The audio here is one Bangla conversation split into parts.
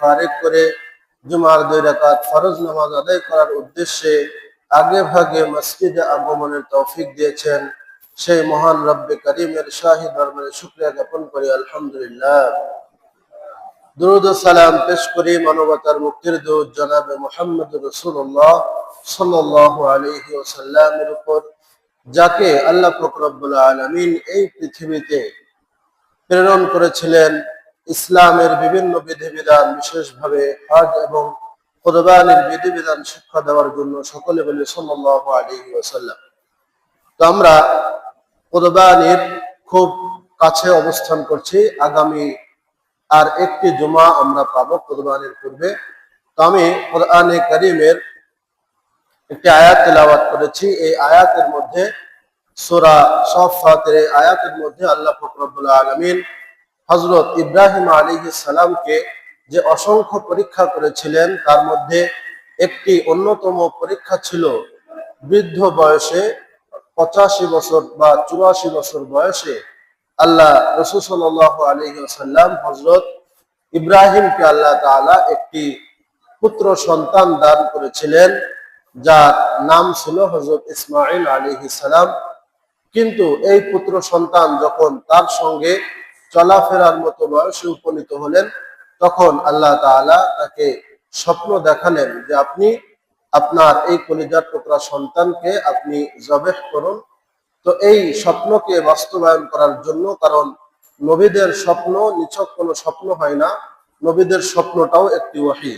ফারিগ করে জুমার 2 রাকাত ফরজ নামাজ আদায় করার উদ্দেশ্যে আগে ভাগে মসজিদে আগমনের তৌফিক দিয়েছেন, সেই মহান রব্বে করিমের শাহী দরবারে শুকরিয়া জ্ঞাপন করি আলহামদুলিল্লাহ। দুরূদ ও সালাম পেশ করি মানবতার মুক্তির দূত জনাবে মুহাম্মদুর রাসূলুল্লাহ সাল্লাল্লাহু আলাইহি ওয়াসাল্লামের উপর, যাকে আল্লাহ পাক রব্বুল আলামিন এই পৃথিবীতে প্রেরণ করেছিলেন ইসলামের বিভিন্ন বিধিবিধান, বিশেষভাবে হজ এবং কুরবানির বিধিবিধান শিক্ষা দেওয়ার জন্য। সকলে বলি সাল্লাল্লাহু আলাইহি ওয়াসাল্লাম। তো আমরা কুরবানির খুব কাছে অবস্থান করছি, আগামী আর একটি জুমা আমরা পাবো কুরবানির পূর্বে। তো আমি কোরআনে কারীমের একটি আয়াত তেলাওয়াত করেছি। এই আয়াতের মধ্যে সূরা সাফফাতের এই আয়াতের মধ্যে আল্লাহ পাক রব্বুল আলামিন হযরত ইব্রাহিম আলাইহিস সালামকে যে অসংখ্য পরীক্ষা করেছিলেন, তার মধ্যে একটি অন্যতম পরীক্ষা ছিল বৃদ্ধ বয়সে 85 বছর বা 84 বছর বয়সে আল্লাহ রাসূল সাল্লাল্লাহু আলাইহি ওয়াসাল্লাম হযরত ইব্রাহিমকে আল্লাহ তাআলা একটি পুত্র সন্তান দান করেছিলেন, যার নাম ছিল হযরত ইসমাঈল আলাইহিস সালাম। কিন্তু এই পুত্র সন্তান যখন তার সঙ্গে চলাফেরার মতো বয়সে উপনীত হলেন, তখন আল্লাহ তাআলা তাকে স্বপ্ন দেখালেন যে আপনি আপনার এই কলিজার টুকরা সন্তানকে আপনি জবেহ করুন। তো এই স্বপ্নকে বাস্তবায়ন করার জন্য, কারণ নবীদের স্বপ্ন নিছক কোনো স্বপ্ন হয় না, নবীদের স্বপ্নটাও একটি ওহী।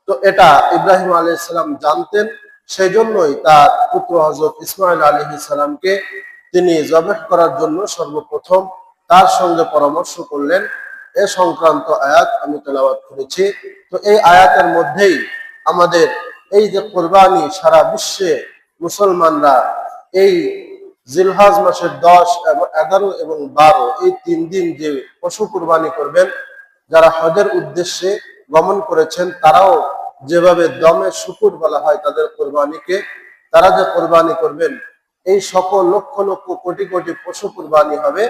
তো এটা ইব্রাহিম আলাইহিস সালাম জানতেন, সেই জন্যই তার পুত্র হযরত ইসমাঈল আলাইহিস সালামকে তিনি জবেহ করার জন্য সর্বপ্রথম তার সঙ্গে পরামর্শ করলেন। এ সংক্রান্ত আয়াত আমি তেলাওয়াত করেছি। তো এই আয়াতের মধ্যেই আমাদের এই যে কুরবানি, সারা বিশ্বে মুসলমানরা এই জিলহজ মাসের 10, 11 এবং 12 এই 3 দিন যে পশু কুরবানি করবেন, যারা হজের উদ্দেশ্যে গমন করেছেন তারাও যেভাবে দমে শুকুর বলা হয় তাদের কুরবানিকে, তারা যে কুরবানি করবেন, এই সকল লক্ষ লক্ষ কোটি কোটি পশু কুরবানি হবে।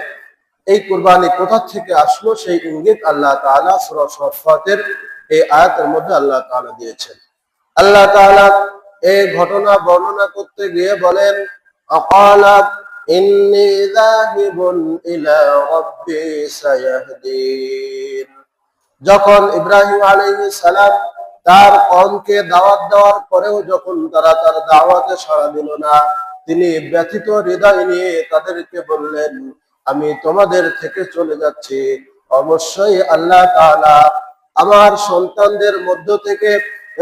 এই কুরবানি কোথা থেকে আসলো সেই ইঙ্গিত আল্লাহ তাআলা সূরা সাফফাতের এই আয়াতের মধ্যে আল্লাহ তাআলা দিয়েছেন। আল্লাহ তাআলা এই ঘটনা বর্ণনা করতে গিয়ে বলেন, আকালা ইন্নী যাহিবুন ইলা রাব্বি সায়াহদিন। যখন ইব্রাহিম আলাইহিস সালাম তার কওমকে দাওয়াত দেওয়ার পরেও যখন তারা তার দাওয়াতে সাড়া দিল না, তিনি ব্যথিত হৃদয় নিয়ে তাদেরকে বললেন, আমি তোমাদের থেকে চলে যাচ্ছি, অবশ্যই আল্লাহ তাআলা আমার সন্তানদের মধ্য থেকে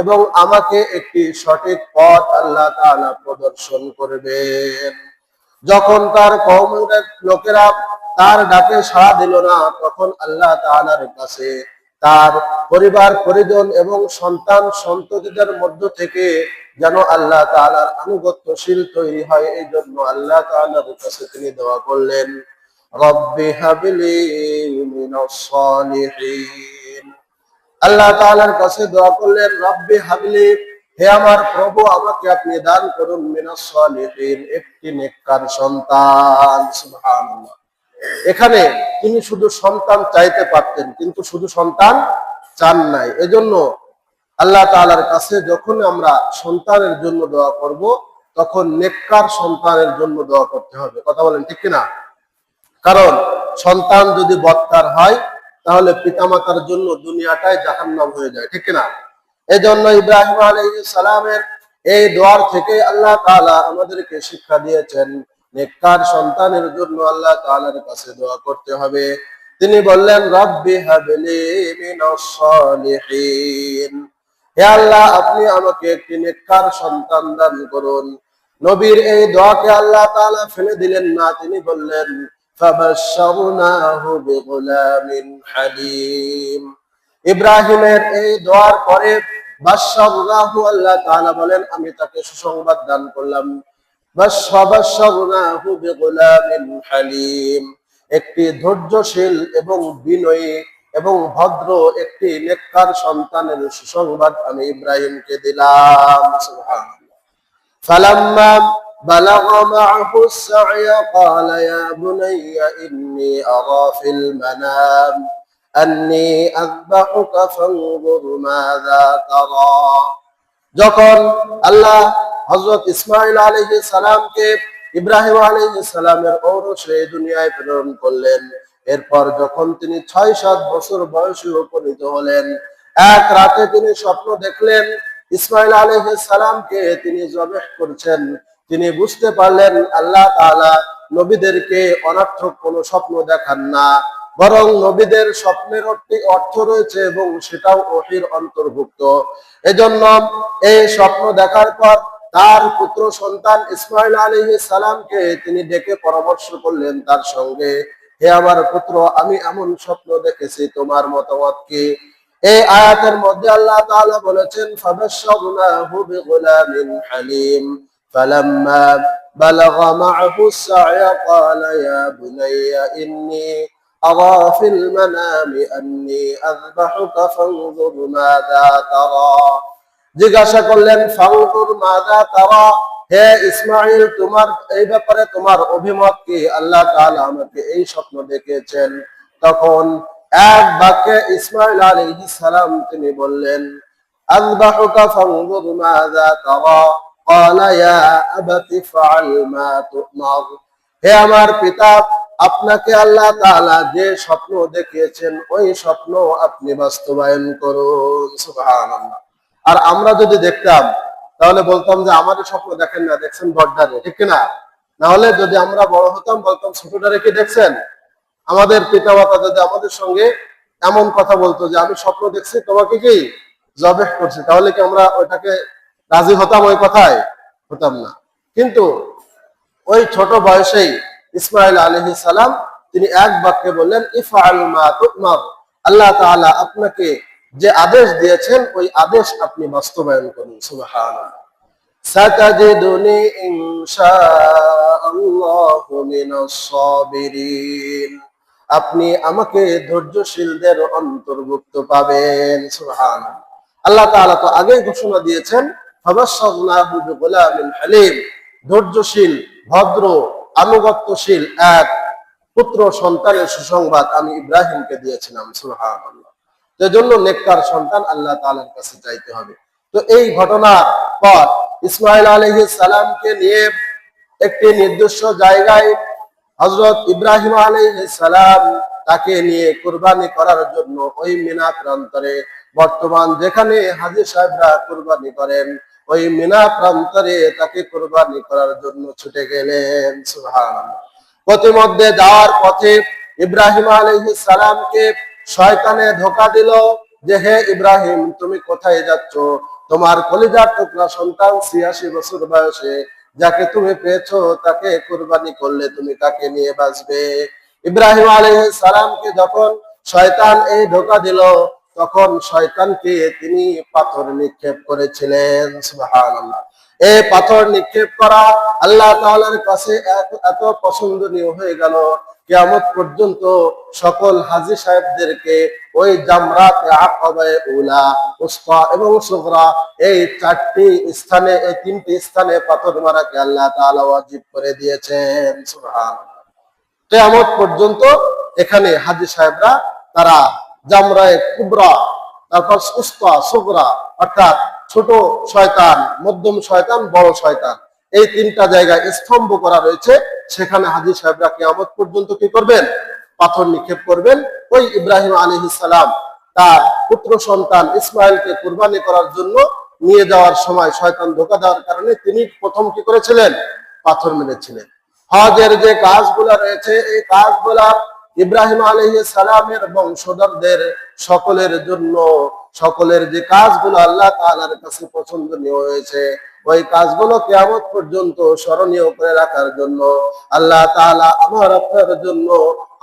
এবং আমাকে একটি সঠিক পথ আল্লাহ তাআলা প্রদর্শন করবেন। যখন তার কওমের লোকেরা তার ডাকে সাড়া দিল না, তখন আল্লাহ তাআলার কাছে তার পরিবার পরিজন এবং সন্তান সন্ততিদের মধ্য থেকে যেন আল্লাহ তাআলার আনুগত্যশীল তৈরি হয়, এই জন্য আল্লাহ তাআলার কাছে তিনি দোয়া করলেন, রব্বি হাবলি মিনাস সালিহিন। আল্লাহ তাআলার কাছে দোয়া করলেন, রব্বি হাবলি, হে আমার প্রভু আমাকে আপনি দান করুন মিনাস সালিহিন, একটি নেককার সন্তান। সুবহানাল্লাহ। এখানে তিনি শুধু সন্তান চাইতে পারতেন, কিন্তু শুধু সন্তান চান নাই। এজন্য আল্লাহ তাআলার কাছে যখন আমরা সন্তানের জন্য দোয়া করব, তখন নেককার সন্তানের জন্য দোয়া করতে হবে। কথা বলেন ঠিক কিনা? কারণ সন্তান যদি বদকার হয়, তাহলে পিতামাতার জন্য দুনিয়াটাই জাহান্নাম হয়ে যায়, ঠিক কিনা? এজন্য ইব্রাহিম আলাইহিস সালামের এই দোয়ার থেকে আল্লাহ তাআলা আমাদেরকে শিক্ষা দিয়েছেন, নেককার সন্তানের জন্য আল্লাহ তাআলার কাছে দোয়া করতে হবে। তিনি বললেন, রব্বি হাবলি মিনাস সালিহিন, হে আল্লাহ আপনি আমাকে একটি নেককার সন্তান দান করুন। নবীর এই দোয়াকে আল্লাহ তাআলা ফেলে দিলেন না, তিনি বললেন, ফাবাশশারনাহু বিগুলামিন হালিম। ইব্রাহিমের এই দোয়ার পরে বাশশারনাহু, আল্লাহ তাআলা বলেন আমি তাকে সুসংবাদ দান করলাম, বাশশারনাহু বিগুলামিন হালিম, একটি ধৈর্যশীল এবং বিনয়ী এবং ভদ্র একটি নেককার সন্তানের সুসংবাদ আমি ইব্রাহিমকে দিলাম। সুবহানাল্লাহ। ফালাম্মা بلغ معه السعي قال يا بني إني أرى في المنام আন্নী আযবাহুকা ফানজুর মাযা তারা। যখন আল্লাহ হযরত ইসমাঈল আলাইহিস সালামকে ইব্রাহিম আলাইহিস সালামের ঔরসে দুনিয়ায় প্রেরণ করলেন, এরপর যখন তিনি ৬-৭ বছর বয়সে উপনীত হলেন, এক রাতে তিনি স্বপ্ন দেখলেন ইসমাঈল আলাইহিস সালামকে তিনি জবেহ করছেন। তিনি বুঝতে পারলেন আল্লাহ তাআলা নবীদেরকে অনর্থক কোনো স্বপ্ন দেখান না, বরং নবীদের স্বপ্নের অর্থ রয়েছে এবং সেটাও ওহীর অন্তর্ভুক্ত। এজন্য এই স্বপ্ন দেখার পর তার পুত্র সন্তান ইসমাঈল আলাইহিস সালামকে তিনি ডেকে পরামর্শ করলেন তার সঙ্গে, হে আমার পুত্র, আমি এমন স্বপ্ন দেখেছি, তোমার মতামত কি? এই আয়াতের মধ্যে আল্লাহ তাআলা বলেছেন, ফাবাশশারনাহু বিগুলামিন হালিম ফালাম্মা বালাগা মা'হু আস-সা'য়া ক্বালা ইয়া বুনাইয়া ইন্নী আরা ফিল মানামি আন্নী আযবাহুকা ফানজুর মাযা তারা। জিজ্ঞাসা করলেন, ফানজুর মাযা তারা, হে ইসমাঈল, তোমার এই ব্যাপারে তোমার অভিমত কি? আল্লাহ তাআলা আমাকে এই স্বপ্ন দেখিয়েছেন। তখন এক বাক্যে ইসমাঈল আলাইহিস সালাম তিনি বললেন, আযবাহুকা ফানজুর মাযা তারা ক্বালা ইয়া আবাতি ফাআল মা তু'মার। হে আমার পিতা, আপনাকে আল্লাহ তাআলা যে স্বপ্ন দেখিয়েছেন ওই স্বপ্ন আপনি বাস্তবায়ন করুন। সুবহানাল্লাহ। আর আমরা যদি দেখতাম তাহলে বলতাম যে আমাদের স্বপ্ন দেখেন না, দেখছেন বড়ডারে, ঠিক কিনা? না হলে যদি আমরা বড় হতাম বলতাম ছোটটারে কি দেখছেন? আমাদের পিতামাতা যদি আমাদের সঙ্গে এমন কথা বলতো যে আমি স্বপ্ন দেখছি তোমাকে কি জবেহ করছি, তাহলে কি আমরা ওইটাকে রাজি হতাম? ওই কথায় হতাম না। কিন্তু ওই ছোট বয়সেই ইসমাঈল আলাইহিস সালাম তিনি এক বাক্যে বললেন, ইফআল মা তু'মার। আল্লাহ তাআলা আপনাকে যে আদেশ দিয়েছেন ওই আদেশ আপনি বাস্তবায়ন করুন। সুবহানাল্লাহ। সাতাজিদুনি ইনশাআল্লাহু মিনাস সাবিরিন। আপনি আমাকে ধৈর্যশীলদের অন্তর্ভুক্ত পাবেন। সুবহানাল্লাহ। আল্লাহ তাআলা তো আগেই ঘোষণা দিয়েছেন, ফাবাশশারনাহু বিগুলামিন হালিম, ধৈর্যশীল, ভদ্র, আনুগত্যশীল এক পুত্র সন্তানের সুসংবাদ আমি ইব্রাহিমকে দিয়েছিলাম। সুবহানাল্লাহ। এজন্য নেককার সন্তান আল্লাহ তাআলার কাছে চাইতে হবে। তো এই ঘটনার পর ইসমাঈল আলাইহিস সালামকে নিয়ে একটি নির্দিষ্ট জায়গায় হযরত ইব্রাহিম আলাইহিস সালাম তাকে নিয়ে কুরবানি করার জন্য ওই মিনা প্রান্তরে, বর্তমান যেখানে হাজী সাহেবরা কুরবানি করেন, ওই মিনা প্রান্তরে তাকে কুরবানি করার জন্য ছুটে গেলেন। সুবহানাল্লাহ। পথিমধ্যে যাওয়ার পথে ইব্রাহিম আলাইহিস সালামকে শয়তানে ধোঁকা দিল যে, হে ইব্রাহিম, তুমি কোথায় যাচ্ছ? তোমার কলিজার টুকরা সন্তান ৮৬ বছর বয়সে যাকে তুমি পেয়েছো তাকে কুরবানি করলে তুমি কাকে নিয়ে বাঁচবে? ইব্রাহিম আলাইহিস সালামকে যখন শয়তান এই ধোঁকা দিল, তখন শয়তানকে তিনি পাথর নিক্ষেপ করেছিলেন। সুবহানাল্লাহ। এই পাথর নিক্ষেপ করা আল্লাহ তাআলার কাছে এত পছন্দনীয় হয়ে গেল, কিয়ামত পর্যন্ত সকল হাজী সাহেবদেরকে ওই জামরাতে আকাবায়ে উলা, উসফা এবং সুগরা এই তিনটি স্থানে পাথর মারাকে আল্লাহ তাআলা ওয়াজিব করে দিয়েছেন। সুবহানাল্লাহ। কিয়ামত পর্যন্ত এখানে হাজী সাহেবরা তারা জামরায়ে কুবরা, তারপর উসফা, সুগরা অর্থাৎ ছোট শয়তান, মধ্যম শয়তান, বড় শয়তান, এই তিনটা জায়গায় স্তম্ভ করা রয়েছে। সেখানে হাজী সাহেবরা কিয়ামত পর্যন্ত কি করবেন? পাথর নিক্ষেপ করবেন। ওই ইব্রাহিম আলাইহিস সালাম তার পুত্র সন্তান ইসমাঈলকে কুরবানি করার জন্য নিয়ে যাওয়ার সময় শয়তান ধোঁকা দেওয়ার কারণে তিনি প্রথম কি করেছিলেন? পাথর মেরেছিলেন। হজের যে কাজগুলা রয়েছে এই কাজগুলা ইব্রাহিম আলাইহিস সালামের বংশধরদের সকলের জন্য, সকলের যে কাজগুলো আল্লাহ তাআলার কাছে পছন্দনীয় হয়েছে ওই কাজগুলো কিয়ামত পর্যন্ত স্মরণীয় করে রাখার জন্য আল্লাহ তাআলা আমার আপনার জন্য,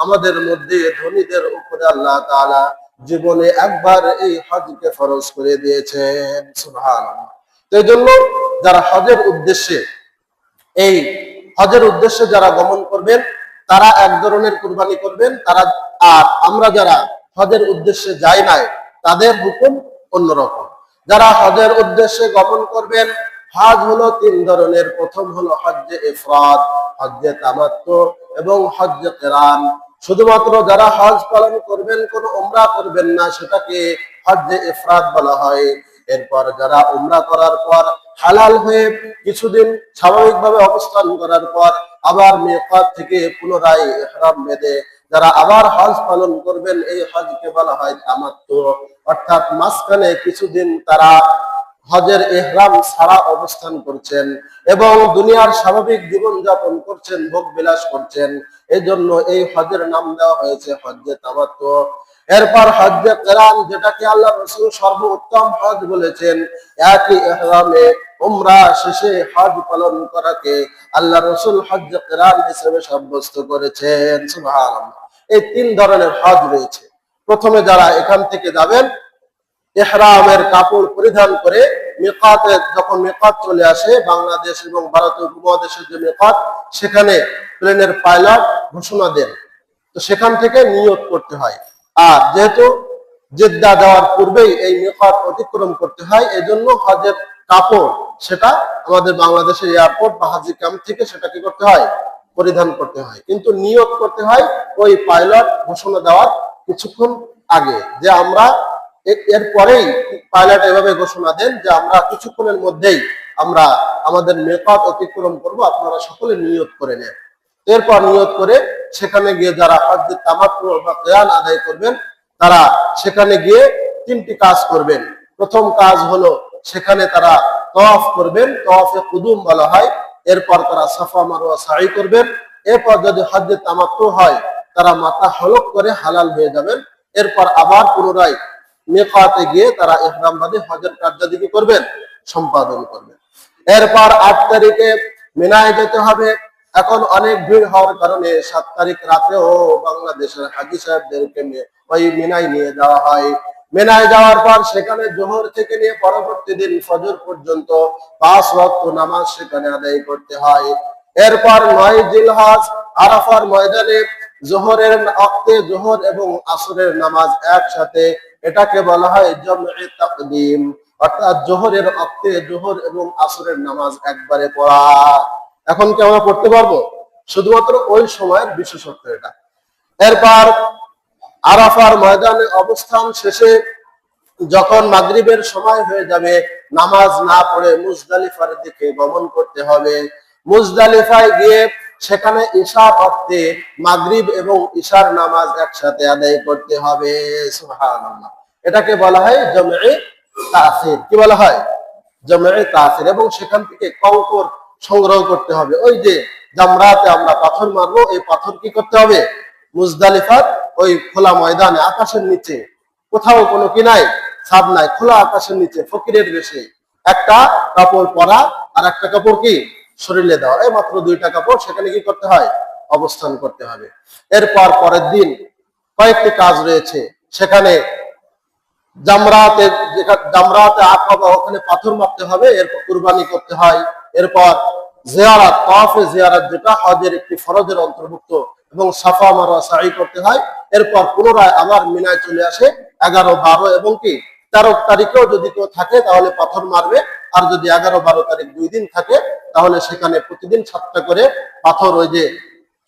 আমাদের মধ্যে ধনীদের উপরে আল্লাহ তাআলা জীবনে একবার এই হজকে ফরজ করে দিয়েছেন। সুবহানাল্লাহ। তো এই জন্য যারা হজের উদ্দেশ্যে যারা গমন করবেন তারা এক ধরনের কুরবানি করবেন, আর আমরা যারা হজের উদ্দেশ্যে যাই নাই তাদের হুকুম অন্যরকম। যারা হজের উদ্দেশ্যে গমন করবেন, হজ হলো ৩ ধরনের। প্রথম হলো হজ্জে ইফরাদ, হজ্জে তামাত্তু এবং হজ্জে কিরান। শুধুমাত্র যারা হজ পালন করবেন, কোনো উমরা করবেন না, সেটাকে হজ্জে ইফরাদ বলা হয়। এরপর যারা উমরা করার পর হালাল হয়ে কিছুদিন স্বাভাবিকভাবে অবস্থান করার পর আবার মিকাত থেকে পুনরায় ইহরাম বেঁধে যারা আবার হজ পালন করবেন, এই হজকে বলা হয় তামাত্তু। অর্থাৎ মাঝখানে কিছুদিন তারা হজের ইহরাম ছাড়া অবস্থান করছেন এবং দুনিয়ার স্বাভাবিক জীবন যাপন করছেন, ভোগ বিলাস করছেন। এই জন্য এই হজের নাম দেওয়া হয়েছে হজ্জে তামাত্তু। এরপর হজ্জে কিরান, যেটাকে আল্লাহ রাসূল সর্বোত্তম হজ বলেছেন, একই ইহরামে উমরা শেষে হজ পালন করাকে আল্লাহ রাসূল হজ্জে কিরান হিসেবে সাব্যস্ত করেছেন। সুবহানাল্লাহ। এই তিন ধরনের হজ রয়েছে। প্রথমে যারা এখান থেকে যাবেন, ইহরামের কাপড় পরিধান করে মিকাতে, যখন মিকাত চলে আসে বাংলাদেশ এবং ভারতীয় উপমহাদেশের যে মিকাত, সেখানে প্লেনের পাইলট ঘোষণা দেন, তো সেখান থেকে নিয়ত করতে হয়। আর যেহেতু জেদ্দা যাওয়ার পূর্বেই এই মিকাত অতিক্রম করতে হয়, এজন্য হজের কাপড় সেটা আমাদের বাংলাদেশের এয়ারপোর্ট বা হাজি ক্যাম্প থেকে সেটা কি করতে হয়, পরিধান করতে হয়। কিন্তু নিয়ত করতে হয় ওই পাইলট ঘোষণা দেওয়ার কিছুক্ষণ আগে, যে আমরা এর পরেই পাইলট এভাবে ঘোষণা দেন যে আমরা কিছুক্ষণের মধ্যেই আমরা আমাদের মিকাত অতিক্রম করব, আপনারা সকলে নিয়ত করে নেন। এরপর নিয়ত করে সেখানে গিয়ে যারা হজ্জে তামাত্তু বা কিরান আদায় করবেন, তারা সেখানে গিয়ে তিনটি কাজ করবেন। প্রথম কাজ হলো সেখানে তারা তওয়াফ করবেন, তওয়াফে কুদুম বলা হয়। এরপর তারা সাফা মারওয়া সাই করবেন। এরপর যদি হজ্জে তামাত্তু হয়, তারা মাথা হলক করে হালাল হয়ে যাবেন। এরপর আবার পুনরায় মিকাতে গিয়ে তারা ইহরাম বাঁধে হজের কার্যাদি কি করবেন, সম্পাদন করবেন। এরপর 8 তারিখে মিনায় যেতে হবে। এখন অনেক ভিড় হওয়ার কারণে 7 তারিখ রাতেও বাংলাদেশের হাজী সাহেবদেরকে ওই মিনায় নিয়ে যাওয়া হয়। মিনায় যাওয়ার পর সেখানে জোহর থেকে নিয়ে পরবর্তী দিন ফজর পর্যন্ত 5 ওয়াক্ত নামাজ সেখানে আদায় করতে হয়। এরপর 9 জিলহজ আরাফার ময়দানে জোহরের ওয়াক্তে জোহর এবং আসরের নামাজ একসাথে, এটাকে বলা হয় জামঈ তাকদীম। অর্থাৎ জোহরের ওয়াক্তে জোহর এবং আসরের নামাজ একবারে পড়া। এখন কি আমরা পড়তে পারবো? শুধুমাত্র ওই সময়ের বিশেষত্ব এটা। এরপর আরাফার ময়দানে অবস্থান শেষে যখন মাগরিবের সময় হয়ে যাবে, নামাজ না পড়ে মুজদালিফার দিকে গমন করতে হবে। মুজদালিফায় গিয়ে সেখানে ঈশার ওয়াক্তে মাগরিব এবং ঈশার নামাজ একসাথে আদায় করতে হবে। সুবহানাল্লাহ। এটাকে বলা হয় জামঈ তাখির। কি বলা হয়? জামঈ তাখির। এবং সেখান থেকে কঙ্কর সংগ্রহ করতে হবে। ওই যে জামরাতে আমরা পাথর মারবো, এই পাথর কি করতে হবে, মুজদালিফার ওই খোলা ময়দানে আকাশের নিচে, কোথাও কোনো কি নাই, ছাদ নাই, খোলা আকাশের নিচে ফকিরের বেশে একটা কাপড় পরা আর একটা কাপড় কি শরীরে দেওয়া, এই মাত্র 2টা কাপড়, সেখানে কি করতে হয়, অবস্থান করতে হবে। এরপর পরের দিন কয়েকটি কাজ রয়েছে। সেখানে জামরাতে আকাবা, ওখানে পাথর মারতে হবে, এরপর কুরবানি করতে হয়। এরপর জিয়ারাত, তাওয়াফে জিয়ারাত, যেটা হজের একটি ফরজের অন্তর্ভুক্ত, এবং সাফা মারওয়া সাই করতে হয়। এরপর পুনরায় আবার মিনায় চলে আসে 11, 12 এবং কি 13 তারিখেও যদি কেউ থাকে তাহলে পাথর মারবে। আর যদি 11, 12 তারিখ 2 দিন থাকে তাহলে সেখানে প্রতিদিন 7টা করে পাথর, ওই যে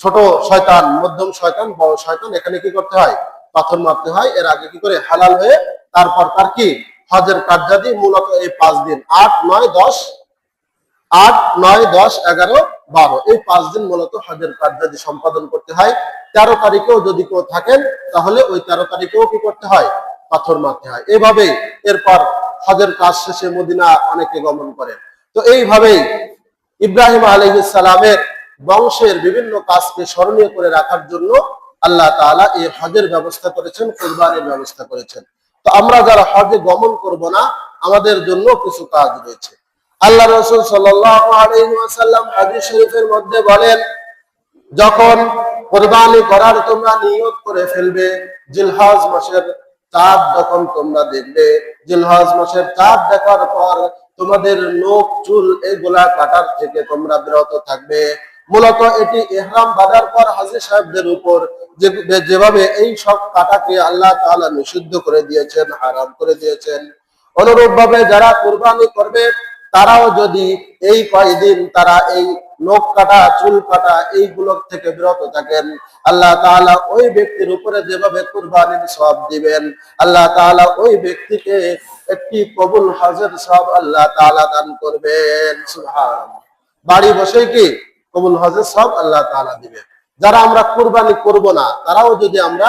ছোট শয়তান, মধ্যম শয়তান, বড় শয়তান, এখানে কি করতে হয়, পাথর মারতে হয়। এর আগে কি করে হালাল হয়ে তারপর তার কি হজের কার্যাদি মূলত এই 5 দিন 8, 9, 10, 11, 12 এই 5 দিন মূলত হজের কার্যাদি সম্পাদন করতে হয়। 13 তারিখেও যদি কেউ থাকেন তাহলে ওই 13 তারিখেও কি করতে হয়, পাথর মারতে হয়। এইভাবেই এরপর হজের কাজ শেষে মদিনা অনেকে গমন করেন। তো এইভাবেই ইব্রাহিম আলাইহিস সালামের বংশের বিভিন্ন কাজকে স্মরণীয় করে রাখার জন্য আল্লাহ তাআলা এই হজের ব্যবস্থা করেছেন, কুরবানির ব্যবস্থা করেছেন। তো আমরা যারা হজে গমন করব না, আমাদের জন্য কিছু কাজ রয়েছে। আল্লাহ রাসূল সাল্লাল্লাহু আলাইহি ওয়াসাল্লাম হাদিস শরীফের মধ্যে বলেন, যখন কুরবানি করার তোমরা নিয়ত করে ফেলবে, জিলহজ মাসের চাঁদ যখন তোমরা দেখবে, জিলহজ মাসের চাঁদ দেখার পর তোমাদের নখ চুল এগুলা কাটার থেকে তোমরা বিরত থাকবে। মূলত এটি ইহরাম বাঁধার পর হাজী সাহেবদের উপর যেভাবে এই সব কাটাকে আল্লাহ তাআলা নিষিদ্ধ করে দিয়েছেন, হারাম করে দিয়েছেন, অনুরূপ ভাবে যারা কুরবানি করবে তারাও যদি এই কয়দিন তারা এই নখ কাটা, চুল কাটা এইগুলো থেকে বিরত থাকেন, আল্লাহ তাআলা ওই ব্যক্তির উপরে যেভাবে কুরবানির সওয়াব দিবেন, আল্লাহ তাআলা ওই ব্যক্তিকে একটি কবুল হজের সওয়াব আল্লাহ তাআলা দান করবেন। সুবহানাল্লাহ। বাড়ি বসে কি কবুল হজের সওয়াব আল্লাহ তাআলা দিবেন। যারা আমরা কুরবানি করব না, তারাও যদি আমরা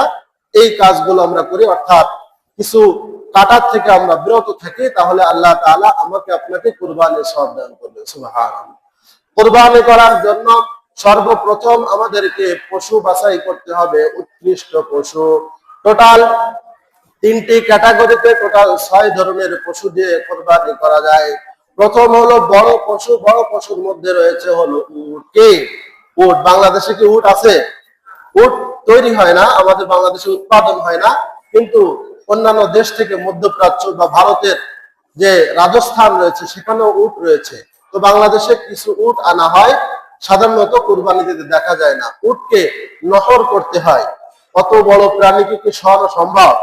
এই কাজগুলো আমরা করি, অর্থাৎ কিছু কাটার থেকে আমরা বিরত থাকি, তাহলে আল্লাহ তাআলা আমাকে আপনাকে কুরবানির সওয়াব দান করবেন। সুবহানাল্লাহ। কুরবানি করার জন্য সর্বপ্রথম আমাদেরকে পশু বাছাই করতে হবে, উৎকৃষ্ট পশু। টোটাল 3টি ক্যাটাগরিতে টোটাল 6 ধরনের পশু দিয়ে কুরবানি করা যায়। প্রথম হলো বড় পশু। বড় পশুর মধ্যে রয়েছে হলো উট। কি উট? বাংলাদেশে কি উট আছে? উট তৈরি হয় না, আমাদের বাংলাদেশে উৎপাদন হয় না, কিন্তু অন্যান্য দেশ থেকে মধ্যপ্রাচ্য বা ভারতের যে রাজস্থান রয়েছে সেখানেও উট রয়েছে। তো বাংলাদেশে কিছু উট আনা হয়, সাধারণত কুরবানি দিতে দেখা যায় না। উটকে নহর করতে হয়, কত বড় প্রাণীকে কি সরানো সম্ভব?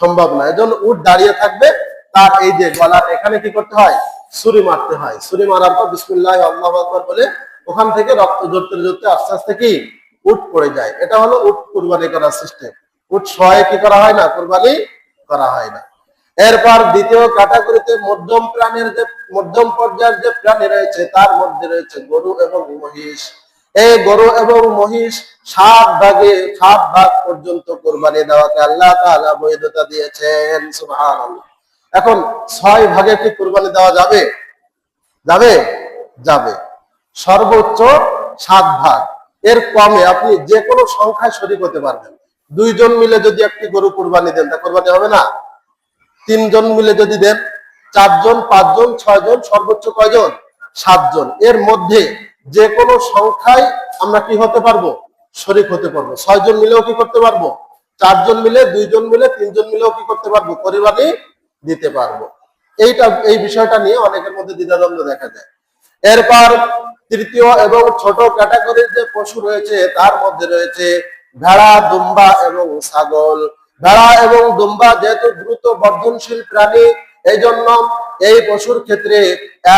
সম্ভব না। এজন্য উট দাঁড়িয়ে থাকবে, তার এই যে গলার এখানে কি করতে হয়? ছুরি মারতে হয়। ছুরি মারার পর বিসমিল্লাহ আল্লাহু আকবার বলে ওখান থেকে রক্ত ঝরতে ঝরতে আস্তে আস্তে কি উট পড়ে যায়। এটা হলো উট কুরবানি করার সিস্টেম। উট সহায় কি করা হয় না, কুরবানি করা হয় না। এরপর দ্বিতীয় ক্যাটাগরিতে মধ্যম প্রাণীর যে মধ্যম পর্যায়ের যে প্রাণী রয়েছে, তার মধ্যে রয়েছে গরু এবং মহিষ। এই গরু এবং মহিষ 7 ভাগ পর্যন্ত কুরবানি দেওয়াকে আল্লাহ তাআলা বৈধতা দিয়েছেন। সুবহানাল্লাহ। এখন 6 ভাগে কি কুরবানি দেওয়া যাবে? যাবে? যাবে। সর্বোচ্চ 7 ভাগ। এর কমে আপনি যে কোনো সংখ্যায় শরীক হতে পারবেন। 2 জন মিলে যদি একটি গরু কুরবানি দেন, তা কুরবানি হবে না? 3 জন মিলে যদি দেন, 4 জন, 5 জন, 6 জন, সর্বোচ্চ কয়জন? 7 জন। এর মধ্যে যে কোনো সংখ্যায় আমরা কি হতে পারবো? শরীক হতে পারবো। 6 জন মিলেও কি করতে পারবো? 4 জন মিলে, 2 জন মিলে, 3 জন মিলেও কি করতে পারবো? কুরবানি দিতে পারবো। এই বিষয়টা নিয়ে অনেকের মধ্যে দ্বিধাদ্বন্দ্ব দেখা যায়। এরপর তৃতীয় এবং ছোট ক্যাটাগরির যে পশু রয়েছে, তার মধ্যে রয়েছে ভেড়া, দুম্বা এবং ছাগল। ভেড়া এবং দুম্বা যেহেতু দ্রুত বর্ধনশীল প্রাণী, এই জন্য এই পশুর ক্ষেত্রে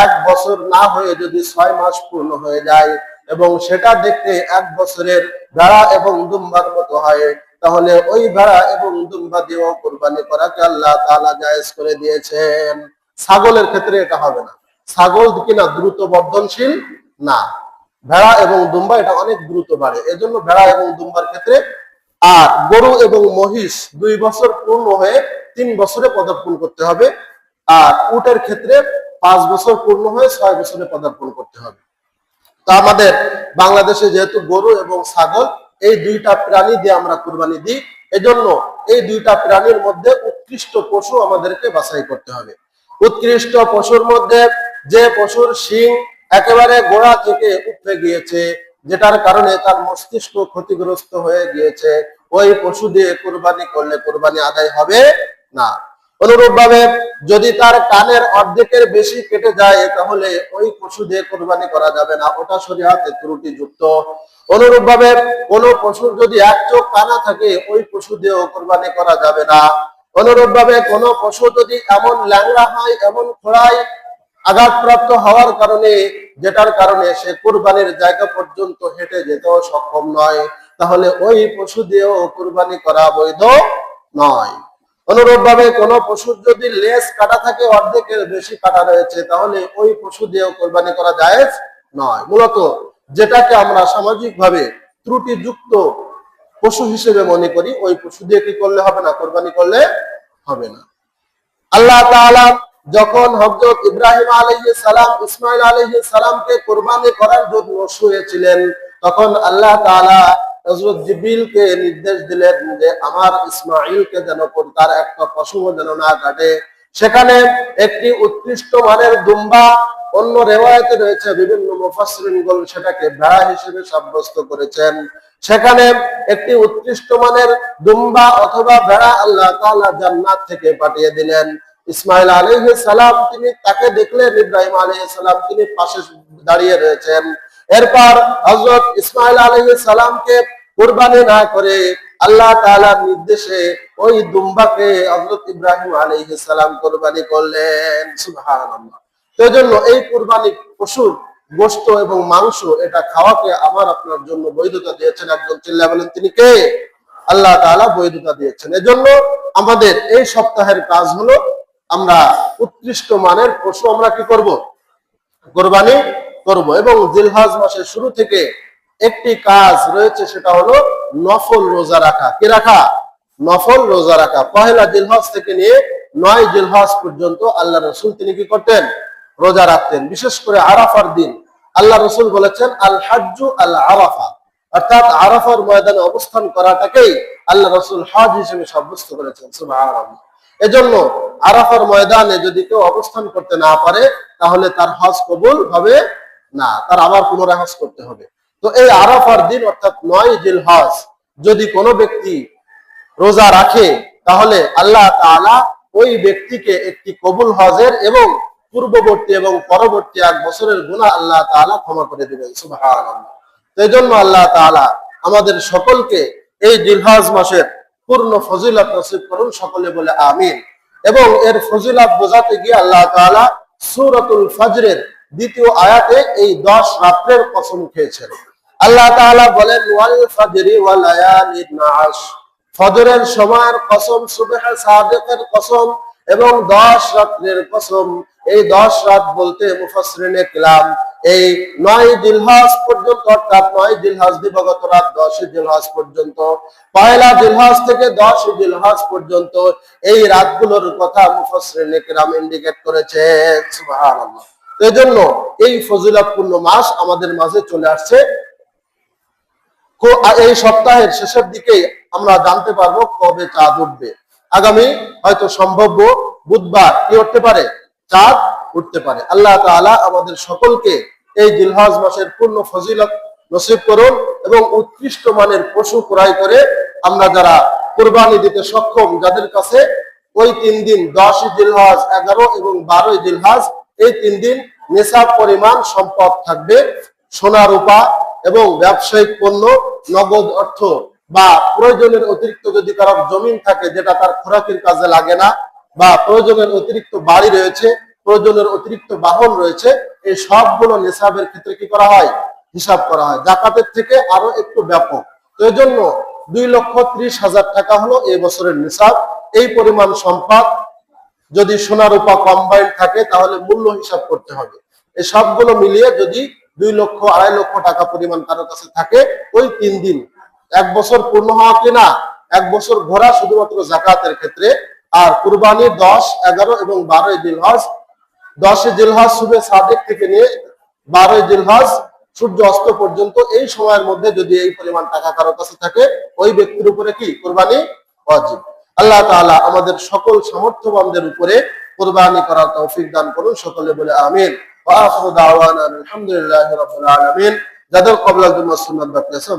1 বছর না হয়ে যদি 6 মাস পূর্ণ হয়ে যায় এবং সেটা দেখতে 1 বছরের ভেড়া এবং দুম্বার মতো হয়, তাহলে ওই ভেড়া এবং দুম্বা দিয়েও কুরবানি করাকে আল্লাহ তাআলা জায়েজ করে দিয়েছেন। ছাগলের ক্ষেত্রে এটা হবে না। ছাগল কিনা দ্রুত বর্ধনশীল না, ভেড়া এবং দুম্বা এটা অনেক দ্রুত বাড়ে, এজন্য ভেড়া এবং দুম্বার ক্ষেত্রে। আর গরু এবং মহিষ 2 বছর পূর্ণ হয়ে 3 বছরে পদার্পণ করতে হবে। আর উটের ক্ষেত্রে 5 বছর পূর্ণ হয়ে 6 বছরে পদার্পণ করতে হবে। তো আমাদের বাংলাদেশে যেহেতু গরু এবং ছাগল এই 2টা প্রাণী দিয়ে আমরা কুরবানি দিই, এজন্য এই 2টা প্রাণীর মধ্যে উৎকৃষ্ট পশু আমাদেরকে বাছাই করতে হবে। উৎকৃষ্ট পশুর মধ্যে যে পশুর শিং একেবারে গোড়া থেকে উপড়ে গিয়েছে, যেটার কারণে তার মস্তিষ্ক ক্ষতিগ্রস্ত হয়ে গিয়েছে, ওই পশু দিয়ে কুরবানি করলে কুরবানি আদায় হবে না। অনুরূপভাবে যদি তার কানের অর্ধেকের বেশি কেটে যায়, তাহলে ওই পশু দিয়ে কুরবানি করা যাবে না, ওটা শরীয়তে ত্রুটিযুক্ত। অনুরূপভাবে কোন পশুর যদি 1 চোখ কানা থাকে, ওই পশু দিয়েও কুরবানি করা যাবে না। অনুরূপভাবে কোন পশু যদি এমন ল্যাংড়া হয়, এমন খোঁড়ায় আঘাতপ্রাপ্ত হওয়ার কারণে, যেটার কারণে সে কুরবানির জায়গা পর্যন্ত হেঁটে যেতেও সক্ষম নয়, তাহলে ওই পশু দিয়েও কুরবানি করা বৈধ নয়। অনুরূপভাবে কোন পশুর যদি লেজ কাটা থাকে, অর্ধেকের বেশি কাটা রয়েছে, তাহলে ওই পশু দিয়েও কুরবানি করা জায়েজ নয়। মূলত যেটাকে আমরা সামাজিকভাবে ত্রুটিযুক্ত পশু হিসেবে মনে করি, ওই পশু দিয়ে কি করলে হবে না, কুরবানি করলে হবে না। আল্লাহ তাআলা যখন হযরত ইব্রাহিম আলাইহিস সালাম ইসমাঈল আলাইহিস সালামকে কুরবানি করার জন্য শুয়েছিলেন, তখন আল্লাহ তাআলা হযরত জিবরিলকে নির্দেশ দিলেন যে আমার ইসমাঈলকে যেন তার একটা পশু যেন না কাটে। সেখানে একটি উৎকৃষ্ট মানের দুম্বা, অন্য রিওয়ায়াতে রয়েছে বিভিন্ন মুফাসসিরিনগণ সেটাকে ভেড়া হিসেবে সাব্যস্ত করেছেন, সেখানে একটি উৎকৃষ্ট মানের দুম্বা অথবা ভেড়া আল্লাহ তাআলা জান্নাত থেকে পাঠিয়ে দিলেন। ইসমাঈল আলাইহিস সালাম তিনি তাকে দেখলেন, ইব্রাহিম আলাইহিস সালাম তিনি পাশে দাঁড়িয়ে রয়েছেন। এরপর হযরত ইসমাঈল আলাইহিস সালামকে কুরবানি না করে আল্লাহ তাআলার নির্দেশে ওই দুম্বাকে হযরত ইব্রাহিম আলাইহিস সালাম কুরবানি করলেন। সুবহানাল্লাহ। সেজন্য এই কুরবানি পশুর গোশত এবং মাংস এটা খাওয়াকে আমার আপনার জন্য বৈধতা দিয়েছেন। একজন চিল্লায়ে বলেন তিনি কে? আল্লাহ তাআলা বৈধতা দিয়েছেন। এজন্য আমাদের এই সপ্তাহের কাজ হলো আমরা উৎকৃষ্ট মানের পশু আমরা কি করব? কোরবানি করব। এবং জিলহজ মাসের শুরু থেকে একটি কাজ রয়েছে, সেটা হলো নফল রোজা রাখা। কি রাখা? নফল রোজা রাখা। পহেলা জিলহজ থেকে নিয়ে 9 জিলহজ পর্যন্ত আল্লাহ রাসূল তিনি কি করতেন? রোজা রাখতেন। বিশেষ করে আরাফার দিন আল্লাহ রাসূল বলেছেন আল হাজ্জু আল আরাফা, অর্থাৎ আরাফার ময়দানে অবস্থান করাটাকেই আল্লাহ রাসূল হজ হিসেবে সাব্যস্ত করেছেন। সুবহানাল্লাহ। এজন্য আরাফার ময়দানে যদি কেউ অবস্থান করতে না পারে তাহলে তার হজ কবুল হবে না, তার আবার পুনরায় হজ করতে হবে। তো এই আরাফার দিন অর্থাৎ 9 জিলহজ যদি কোনো ব্যক্তি রোজা রাখে তাহলে আল্লাহ তাআলা ওই ব্যক্তিকে একটি কবুল হজের এবং পূর্ববর্তী এবং পরবর্তী 1 বছরের গুনাহ আল্লাহ তাআলা ক্ষমা করে দিবেন। সুবহানাল্লাহ। তো এজন্য আল্লাহ তাআলা আমাদের সকলকে এই জিলহজ মাসের পূর্ণ ফজিলত নসিব করুন, সকলে বলে আমিন। এবং এর ফজিলত বোঝাতে গিয়ে আল্লাহ তাআলা সূরাতুল ফজরের 2য় আয়াতে এই 10 রাত্রের কসম খেয়েছেন। আল্লাহ তাআলা বলেন ওয়াল ফজরি ওয়া লায়ালিন আশ, ফজরের সময়ের কসম, সুবহে সাদিকের কসম এবং 10 রাত্রের কসম। এই 10 রাত বলতে মুফাসসিরিনে কিরাম এই 9 জিলহজ পর্যন্ত, অর্থাৎ 9 জিলহজ দিবাগত রাত 10 জিলহজ পর্যন্ত, পয়লা জিলহজ থেকে 10 জিলহজ পর্যন্ত এই রাতগুলোর কথা মুফাসসিরিনে কিরাম ইন্ডিকেট করেছেন। সুবহানাল্লাহ। এজন্য এই ফজিলতপূর্ণ মাস আমাদের মাঝে চলে আসছে। এই সপ্তাহের শেষের দিকে আমরা জানতে পারবো কবে চাঁদ উঠবে। আগামী হয়তো সম্ভাব্য বুধবার কি উঠতে পারে? চাঁদ উঠতে পারে। আল্লাহ তাআলা আমাদের সকলকে এই জিলহজ মাসের পূর্ণ ফজিলত নসিব করুন এবং উৎকৃষ্ট মানের পশু ক্রয় করে আমরা যারা কুরবানি দিতে সক্ষম, যাদের কাছে ওই 3 দিন 10 জিলহজ, 11 এবং 12 জিলহজ এই 3 দিন নিসাব পরিমাণ সম্পদ থাকবে, সোনা রূপা এবং ব্যবসায়িক পণ্য, নগদ অর্থ বা প্রয়োজনের অতিরিক্ত যদি কারো জমিন থাকে যেটা তার খোরাকির কাজে লাগে না, বা প্রয়োজনের অতিরিক্ত বাড়ি রয়েছে, প্রয়োজনের অতিরিক্ত বাহন রয়েছে, এই সবগুলো নিসাবের ক্ষেত্রে কি করা হয়? হিসাব করা হয়। যাকাতের থেকে আরো একটু ব্যাপক। তো এই জন্য 2,30,000 টাকা হলো এই বছরের নিসাব। এই পরিমাণ সম্পদ যদি সোনা রূপা কম্বাইন্ড থাকে তাহলে মূল্য হিসাব করতে হবে। এই সবগুলো মিলিয়ে যদি 2 লক্ষ 2.5 লক্ষ টাকা পরিমাণ কারো কাছে থাকে, ওই 3 দিন 1 বছর পূর্ণ হওয়া কিনা 1 বছর ঘোরা শুধুমাত্র যাকাতের ক্ষেত্রে। আর কুরবানি 10, 11 এবং 12 জিলহজ, 10 জিলহজ শুভে সাদেক থেকে নিয়ে 12 জিলহজ সূর্য অস্ত পর্যন্ত এই সময়ের মধ্যে যদি এই পরিমাণ টাকা কারো কাছে থাকে, ওই ব্যক্তির উপরে কি কুরবানি ওয়াজিব। আল্লাহ তাআলা আমাদের সকল সামর্থ্যবানদের উপরে কুরবানি করার তৌফিক দান করুন, সকলে বলে আমিন। ওয়া আখিরু দাওয়ানা আলহামদুলিল্লাহি রাব্বিল আলামিন। যাদের কবলাল জুম্মাহ সুন্নাত বাকি আছে